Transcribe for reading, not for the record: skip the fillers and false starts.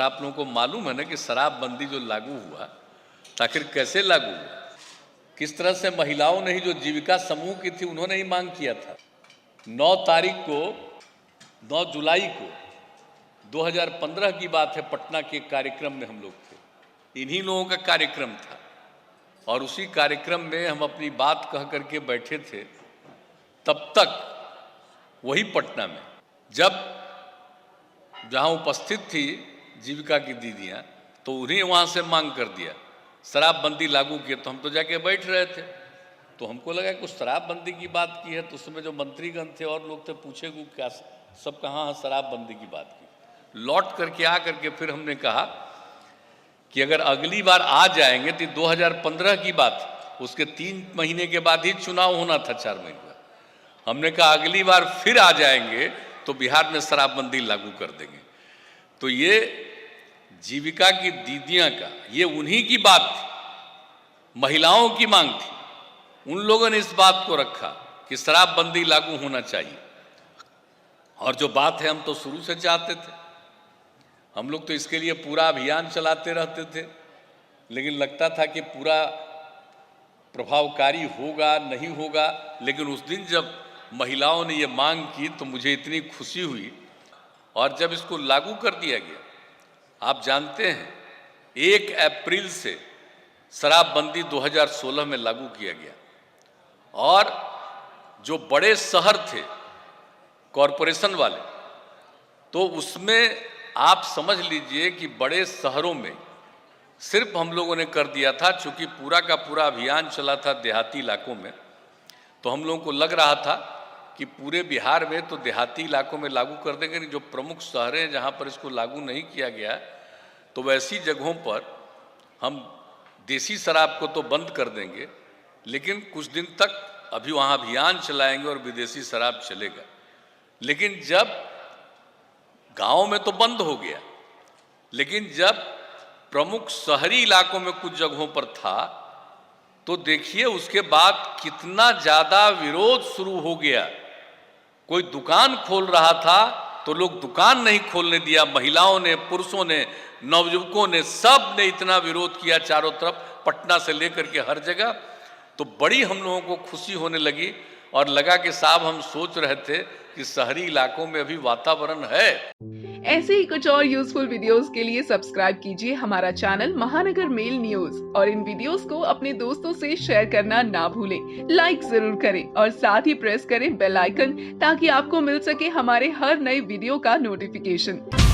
और आप लोगों को मालूम है ना कि शराबबंदी जो लागू हुआ, आखिर कैसे लागू हुआ, किस तरह से महिलाओं ने ही जो जीविका समूह की थी उन्होंने ही मांग किया था। 9 जुलाई को 2015 की बात है, पटना के कार्यक्रम में हम लोग थे, इन्हीं लोगों का कार्यक्रम था और उसी कार्यक्रम में हम अपनी बात कह करके बैठे थे। तब तक वही पटना में जहां उपस्थित थी जीविका की दीदियां, तो उन्हें वहां से मांग कर दिया, शराबबंदी लागू किए। तो हम तो जाके बैठ रहे थे, तो हमको लगा कुछ शराबबंदी की बात की है, तो उसमें जो मंत्रीगण थे और लोग थे पूछे कि क्या सब कहाँ शराबबंदी की बात की। लौट करके आ करके फिर हमने कहा कि अगर अगली बार आ जाएंगे तो 2015 की बात, उसके 3 महीने के बाद ही चुनाव होना था, 4 महीने बाद। हमने कहा अगली बार फिर आ जाएंगे तो बिहार में शराबबंदी लागू कर देंगे। तो ये जीविका की दीदियां का, ये उन्हीं की बात थी, महिलाओं की मांग थी। उन लोगों ने इस बात को रखा कि शराबबंदी लागू होना चाहिए। और जो बात है हम तो शुरू से चाहते थे, हम लोग तो इसके लिए पूरा अभियान चलाते रहते थे, लेकिन लगता था कि पूरा प्रभावकारी होगा नहीं होगा। लेकिन उस दिन जब महिलाओं ने ये मांग की तो मुझे इतनी खुशी हुई। और जब इसको लागू कर दिया गया, आप जानते हैं 1 अप्रैल से शराबबंदी 2016 में लागू किया गया। और जो बड़े शहर थे कॉरपोरेशन वाले, तो उसमें आप समझ लीजिए कि बड़े शहरों में सिर्फ हम लोगों ने कर दिया था, चूंकि पूरा का पूरा अभियान चला था देहाती इलाकों में, तो हम लोगों को लग रहा था कि पूरे बिहार में तो देहाती इलाकों में लागू कर देंगे। जो प्रमुख शहर हैं जहाँ पर इसको लागू नहीं किया गया, तो वैसी जगहों पर हम देसी शराब को तो बंद कर देंगे, लेकिन कुछ दिन तक अभी वहाँ अभियान चलाएंगे और विदेशी शराब चलेगा। लेकिन जब गाँव में तो बंद हो गया, लेकिन जब प्रमुख शहरी इलाकों में कुछ जगहों पर था, तो देखिए उसके बाद कितना ज़्यादा विरोध शुरू हो गया। कोई दुकान खोल रहा था तो लोग दुकान नहीं खोलने दिया, महिलाओं ने, पुरुषों ने, नवयुवकों ने, सब ने इतना विरोध किया चारों तरफ, पटना से लेकर के हर जगह। तो बड़ी हम लोगों को खुशी होने लगी और लगा कि साहब हम सोच रहे थे कि शहरी इलाकों में अभी वातावरण है। ऐसे ही कुछ और यूजफुल वीडियोस के लिए सब्सक्राइब कीजिए हमारा चैनल महानगर मेल न्यूज और इन वीडियोस को अपने दोस्तों से शेयर करना ना भूलें। लाइक जरूर करें और साथ ही प्रेस करें बेल आइकन, ताकि आपको मिल सके हमारे हर नए वीडियो का नोटिफिकेशन।